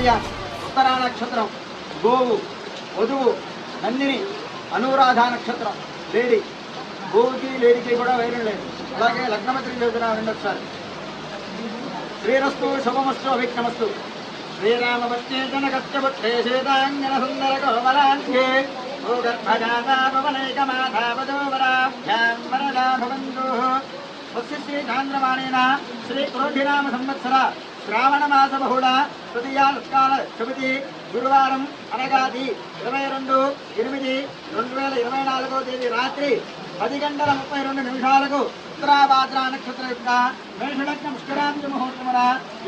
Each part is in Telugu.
తృతీయ ఉత్తరా నక్షత్రం గోవు వధువు నందిని అనురాధ నక్షత్రం లేడీ గోవుకి లేడీకి కూడా వైరం లేదు. అలాగే లగ్నమత్రి చదువుతున్నా రెండు ఒకసారి. శ్రీరస్తు శుభమస్తు అవిఘ్నమస్తు. శ్రీరామవత్తే జనకష్టపుత్రే శ్రీతాంగన సుందర కోమలాంగే భూగర్భజాతాపవనైకమాధావదోవరాభ్యాం వరదా భవంతు. స్వస్తి శ్రీ చాంద్రమాణేన శ్రీ క్రోధినామ సంవత్సర శ్రావణ మాస బహుళ తృతీయాకాల చవితి గురువారం అనగాది 22/8/2024 తేదీ రాత్రి 10:32 ఉత్తరాభాద్ర నక్షత్ర యొక్క మేషలగ్న పుష్కరాంతి ముహూర్తమున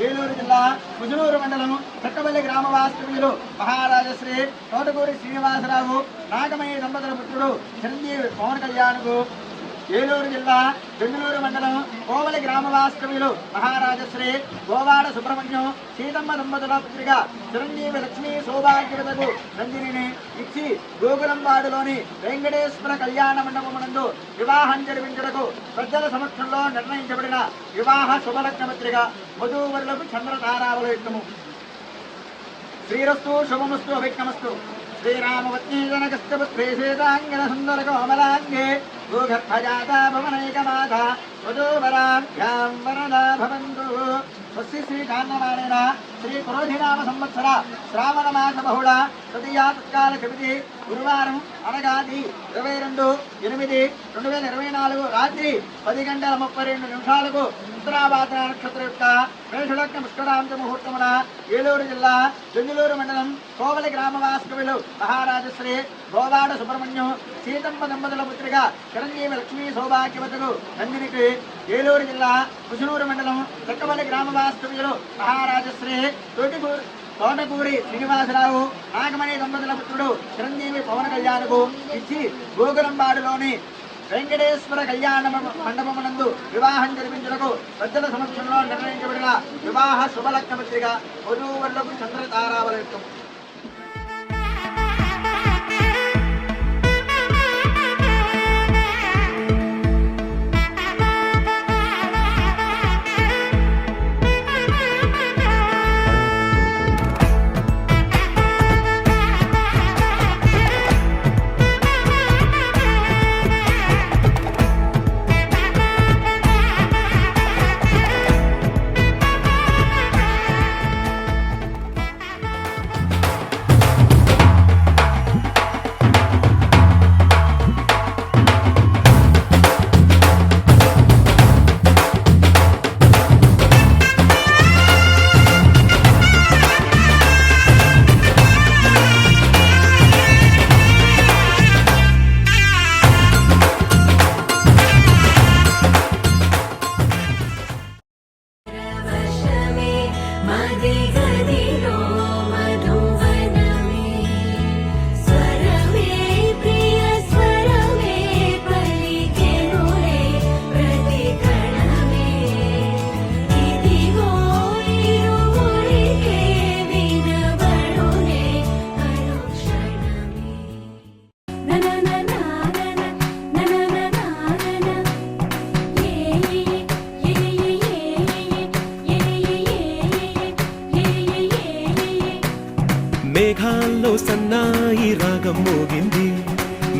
ఏలూరు జిల్లా ముజనూరు మండలం చక్కబల్లి గ్రామ వాస్తవ్యులు మహారాజశ్రీ తోటకూరి శ్రీనివాసరావు నాగమయ్య దంపతుల పుత్రుడు చిరంజీవి పవన్ కళ్యాణ్కు ఏలూరు జిల్లా బెంగళూరు మండలం కోవలి గ్రామ వాస్తవ్యులు మహారాజశ్రీ గోవాడ సుబ్రహ్మణ్యం సీతమ్మ దంపతుల పుత్రిక చిరంజీవి లక్ష్మీ సౌభాగ్యవతకు నందిని ఇచ్చి గోకులంపాడులోని వెంకటేశ్వర కళ్యాణ మండపమునందు వివాహం జరిపించుటకు పెద్దల సమక్షంలో నిర్ణయించబడిన వివాహ శుభలగ్న పత్రిక వధూవరులకు చంద్రతారావలోకము. శ్రీరస్తు శుభమస్తు అవిఘ్నమస్తు. శ్రీరామవత్నీ జనకష్టపుత్రే శ్రీతాంగన సుందర కోమలాంగే భూగర్భజాతాపవనైకమాధ వధూవరాభ్యాం వరదా భవంతు. స్వస్తి శ్రీ చాంద్రమాణేన శ్రీ క్రోధినామ సంవత్సర శ్రావణ మాస బహుళ తృతీయాకాల చవితి గురువారం అనగాది 22/8/2024 రాత్రి 10:32 ఉత్తరాభాద్ర నక్షత్ర యొక్క మేషలగ్న పుష్కరాంతి ముహూర్తమున ఏలూరు జిల్లా బెంగళూరు మండలం కోవలి గ్రామ వాస్తవ్యులు మహారాజశ్రీ గోవాడ సుబ్రహ్మణ్యం సీతమ్మ దంపతుల పుత్రిక చిరంజీవి లక్ష్మీ సౌభాగ్యవతకు నందినికి ఏలూరు జిల్లా ముజనూరు మండలం చక్కబల్లి గ్రామ వాస్తవ్యులు మహారాజశ్రీ తోటకూరి శ్రీనివాసరావు నాగమణి దంపతుల పుత్రుడు చిరంజీవి పవన్ కళ్యాణ్కు ఇచ్చి గోకులంపాడులోని వెంకటేశ్వర కళ్యాణ మండపమునందు వివాహం జరిపించుటకు పెద్దల సమక్షంలో నిర్ణయించబడిన వివాహ శుభలగ్న పత్రిక వధూవరులకు చంద్రతారావలోకం. మేఘాల్లో సన్నాయి రాగం మోగింది,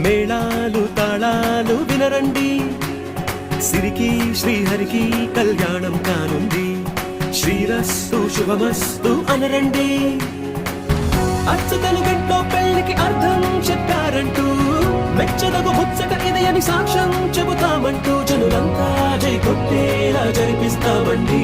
మేళాలు తాళాలు వినరండి. సిరికి శ్రీహరికి కళ్యాణం కానుంది, శ్రీరస్తు శుభమస్తు అనరండి. అచ్చతలు గంటో పెళ్లికి అర్థం చెప్పారంటూ, మెచ్చదగు ముచ్చట ఇది అని సాక్ష్యం చెబుతామంటూ, జనులంతా జై కొట్టేలా జరిపిస్తామండి.